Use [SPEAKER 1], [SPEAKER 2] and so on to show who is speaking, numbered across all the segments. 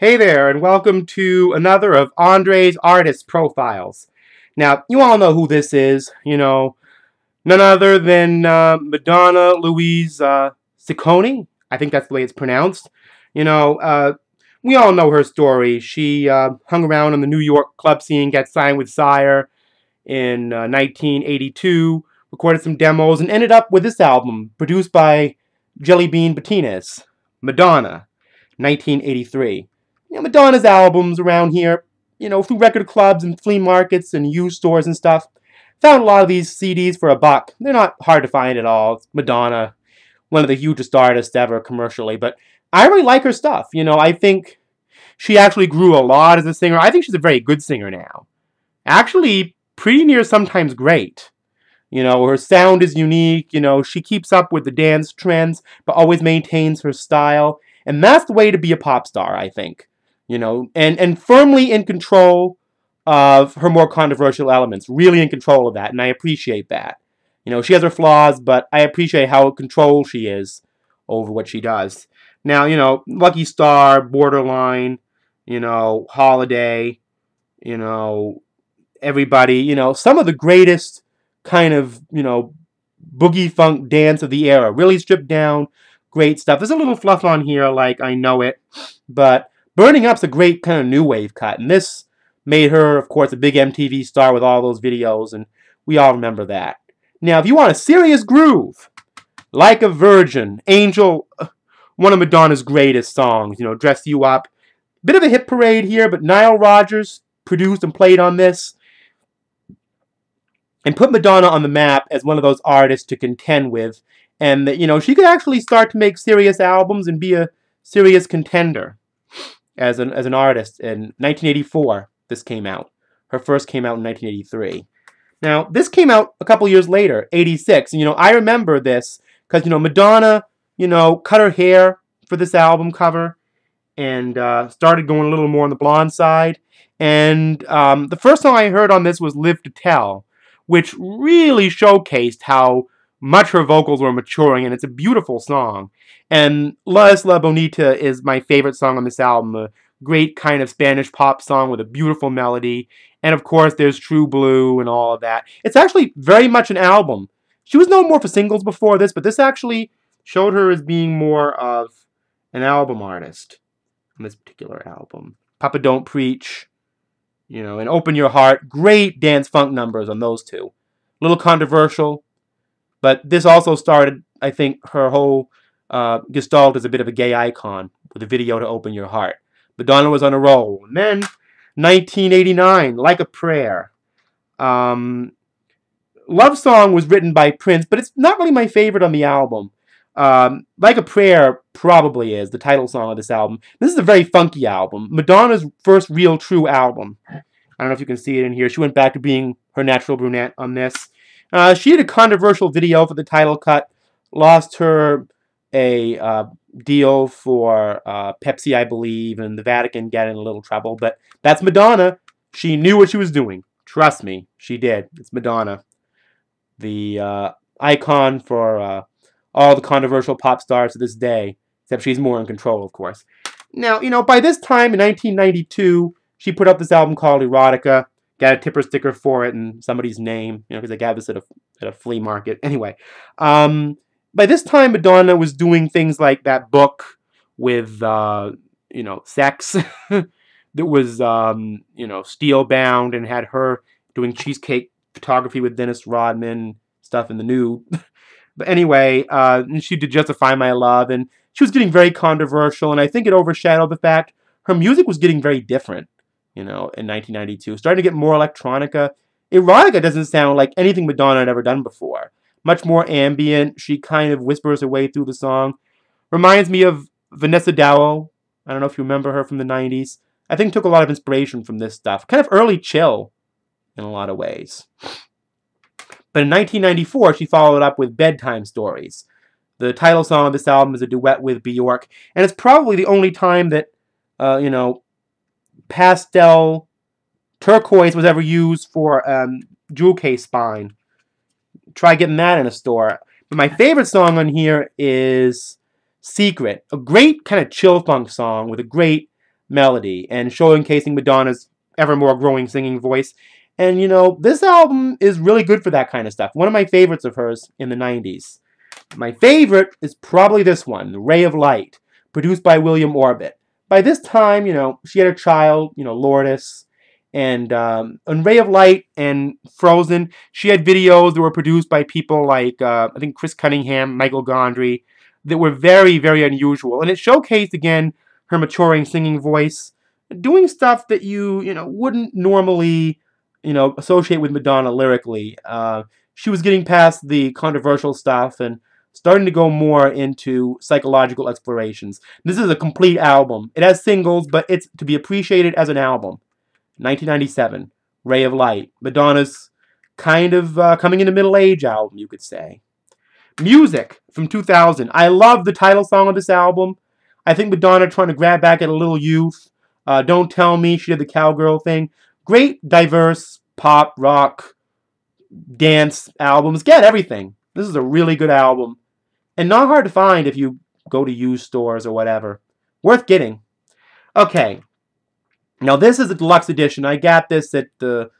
[SPEAKER 1] Hey there, and welcome to another of Andre's Artist Profiles. Now, you all know who this is, none other than Madonna Louise Ciccone. I think that's the way it's pronounced. You know, uh, we all know her story. She hung around on the New York club scene, got signed with Sire in 1982, recorded some demos, and ended up with this album, produced by Jelly Bean Martinez, Madonna, 1983. Madonna's albums around here, through record clubs and flea markets and used stores and stuff. Found a lot of these CDs for $1. They're not hard to find at all. It's Madonna, one of the hugest artists ever commercially, but I really like her stuff. I think she actually grew a lot as a singer. I think she's a very good singer now. Actually, pretty near sometimes great. Her sound is unique. She keeps up with the dance trends, but always maintains her style. And that's the way to be a pop star, I think. And firmly in control of her more controversial elements. Really in control of that, and I appreciate that. She has her flaws, but I appreciate how in control she is over what she does. Now, Lucky Star, Borderline, Holiday, Everybody, some of the greatest kind of, boogie funk dance of the era. Really stripped down, great stuff. There's a little fluff on here, like I Know It, but Burning Up's a great kind of new wave cut, and this made her, of course, a big MTV star with all those videos, and we all remember that. Now, if you want a serious groove, Like a Virgin, Angel, one of Madonna's greatest songs, Dress You Up. Bit of a hit parade here, but Nile Rodgers produced and played on this and put Madonna on the map as one of those artists to contend with, and that, she could actually start to make serious albums and be a serious contender as an artist. In 1984, this came out. Her first came out in 1983. Now, this came out a couple years later, 86. And, I remember this because, Madonna, cut her hair for this album cover and started going a little more on the blonde side. And the first song I heard on this was Live to Tell, which really showcased how much her vocals were maturing, and it's a beautiful song. And La Isla Bonita is my favorite song on this album, a great kind of Spanish pop song with a beautiful melody. And of course, there's True Blue and all of that. It's actually very much an album. She was known more for singles before this, but this actually showed her as being more of an album artist on this particular album. Papa Don't Preach, and Open Your Heart. Great dance funk numbers on those two. A little controversial, but this also started, I think, her whole gestalt as a bit of a gay icon with a video to Open Your Heart. Madonna was on a roll. And then, 1989, Like a Prayer. Love Song was written by Prince, but it's not really my favorite on the album. Like a Prayer probably is the title song of this album. This is a very funky album. Madonna's first real true album. I don't know if you can see it in here. She went back to being her natural brunette on this. She had a controversial video for the title cut. Lost her a deal for Pepsi, I believe, and the Vatican got in a little trouble. But that's Madonna. She knew what she was doing. Trust me, she did. It's Madonna. The icon for all the controversial pop stars to this day, except she's more in control, of course. Now, by this time in 1992, she put up this album called Erotica, got a tipper sticker for it and somebody's name, because I got this at a flea market. Anyway, by this time, Madonna was doing things like that book with, sex that was, steel bound and had her doing cheesecake photography with Dennis Rodman, stuff in the nude. But anyway, she did Justify My Love, and she was getting very controversial, and I think it overshadowed the fact her music was getting very different, in 1992. Starting to get more electronica. Erotica doesn't sound like anything Madonna had ever done before. Much more ambient. She kind of whispers her way through the song. Reminds me of Vanessa Dow. I don't know if you remember her from the 90s. I think took a lot of inspiration from this stuff. Kind of early chill in a lot of ways. But in 1994, she followed up with Bedtime Stories. The title song of this album is a duet with Bjork. And it's probably the only time that, pastel turquoise was ever used for jewel case spine. Try getting that in a store. But my favorite song on here is Secret. A great kind of chill funk song with a great melody and showcasing Madonna's ever more growing singing voice. And, this album is really good for that kind of stuff. One of my favorites of hers in the 90s. My favorite is probably this one, Ray of Light, produced by William Orbit. By this time, she had a child, Lourdes, and on Ray of Light and Frozen, she had videos that were produced by people like, I think, Chris Cunningham, Michael Gondry, that were very, very unusual. And it showcased, again, her maturing singing voice, doing stuff that you wouldn't normally, associate with Madonna lyrically. She was getting past the controversial stuff and starting to go more into psychological explorations. This is a complete album. It has singles, but it's to be appreciated as an album. 1997, Ray of Light. Madonna's kind of coming into middle age album, you could say. Music from 2000. I love the title song of this album. I think Madonna trying to grab back at a little youth. Don't Tell Me, she did the cowgirl thing. Great, diverse pop, rock, dance albums. Get everything. This is a really good album. And not hard to find if you go to used stores or whatever. Worth getting. Okay. Now this is a deluxe edition. I got this at the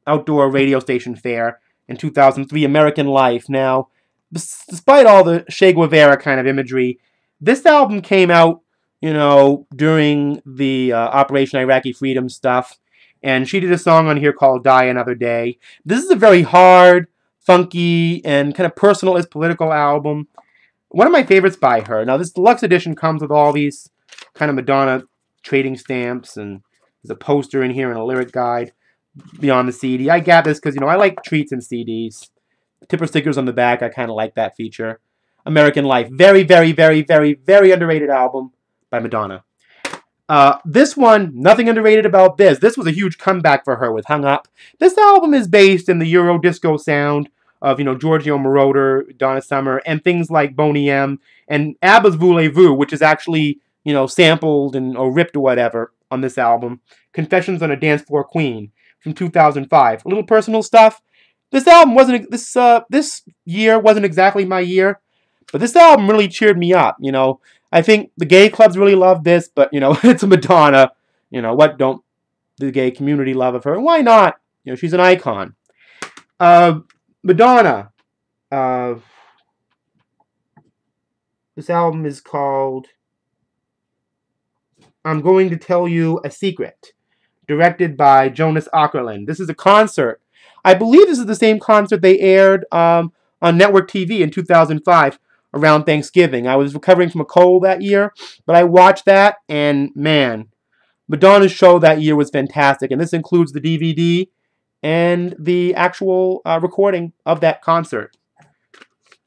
[SPEAKER 1] outdoor radio station fair in 2003, American Life. Now, despite all the Che Guevara kind of imagery, this album came out, during the Operation Iraqi Freedom stuff. And she did a song on here called Die Another Day. This is a very hard, funky, and kind of personalist political album. One of my favorites by her. Now, this deluxe edition comes with all these kind of Madonna trading stamps, and there's a poster in here and a lyric guide beyond the CD. I got this because, I like treats and CDs. Tipper stickers on the back, I kind of like that feature. American Life. Very, very, very, very, very underrated album by Madonna. This one, nothing underrated about this. This was a huge comeback for her with Hung Up. This album is based in the Euro disco sound of, Giorgio Moroder, Donna Summer, and things like Boney M. and ABBA's Voulez-Vous, which is actually, sampled or ripped or whatever on this album. Confessions on a Dance Floor Queen from 2005. A little personal stuff. This album wasn't, this year wasn't exactly my year, but this album really cheered me up, I think the gay clubs really love this, but, it's a Madonna. What don't the gay community love of her? Why not? She's an icon. Madonna. This album is called I'm Going to Tell You a Secret, directed by Jonas Åkerlund. This is a concert. I believe this is the same concert they aired on network TV in 2005. Around Thanksgiving. I was recovering from a cold that year, but I watched that, and man, Madonna's show that year was fantastic, and this includes the DVD and the actual recording of that concert.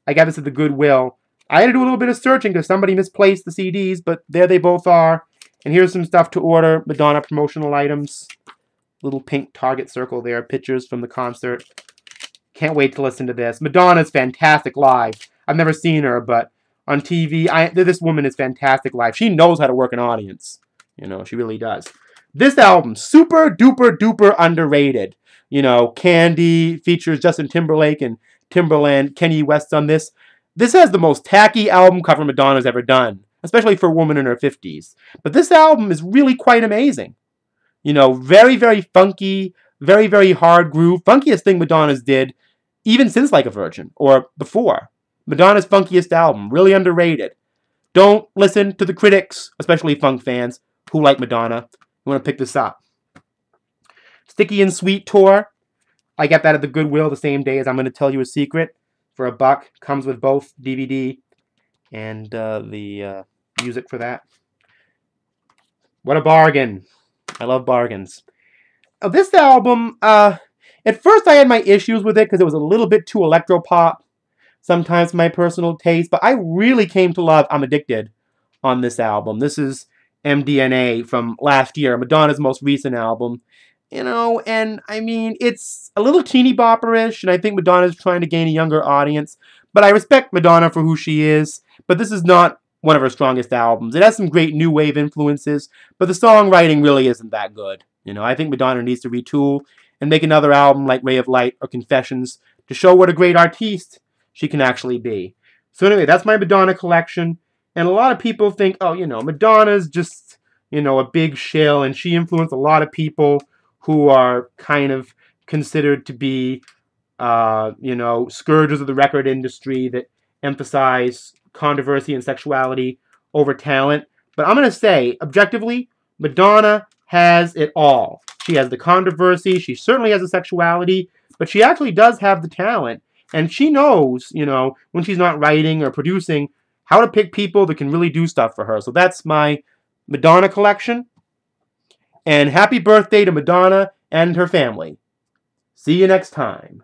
[SPEAKER 1] I got this at the Goodwill. I had to do a little bit of searching because somebody misplaced the CDs, but there they both are. And here's some stuff to order, Madonna promotional items. Little pink target circle there, pictures from the concert. Can't wait to listen to this. Madonna's fantastic live. I've never seen her, but on TV, this woman is fantastic live. She knows how to work an audience. She really does. This album, super duper duper underrated. Candy features Justin Timberlake and Timberland, Kanye West on this. This has the most tacky album cover Madonna's ever done, especially for a woman in her 50s. But this album is really quite amazing. Very, very funky, very, very hard groove. Funkiest thing Madonna's did, even since Like a Virgin, or before. Madonna's funkiest album, really underrated. Don't listen to the critics, especially funk fans, who like Madonna. You want to pick this up. Sticky and Sweet Tour. I got that at the Goodwill the same day as I'm Going to Tell You a Secret for $1. Comes with both DVD and the music for that. What a bargain. I love bargains. This album, at first I had my issues with it because it was a little bit too electropop. Sometimes my personal taste, but I really came to love I'm Addicted on this album. This is MDNA from last year, Madonna's most recent album. And I mean, it's a little teeny bopperish, and I think Madonna's trying to gain a younger audience, but I respect Madonna for who she is, but this is not one of her strongest albums. It has some great new wave influences, but the songwriting really isn't that good. I think Madonna needs to retool and make another album like Ray of Light or Confessions to show what a great artiste she can actually be. So anyway, that's my Madonna collection. And a lot of people think, oh, Madonna's just a big shill, and she influenced a lot of people who are kind of considered to be, scourges of the record industry that emphasize controversy and sexuality over talent. But I'm going to say, objectively, Madonna has it all. She has the controversy, she certainly has the sexuality, but she actually does have the talent. And she knows, when she's not writing or producing, how to pick people that can really do stuff for her. So that's my Madonna collection. And happy birthday to Madonna and her family. See you next time.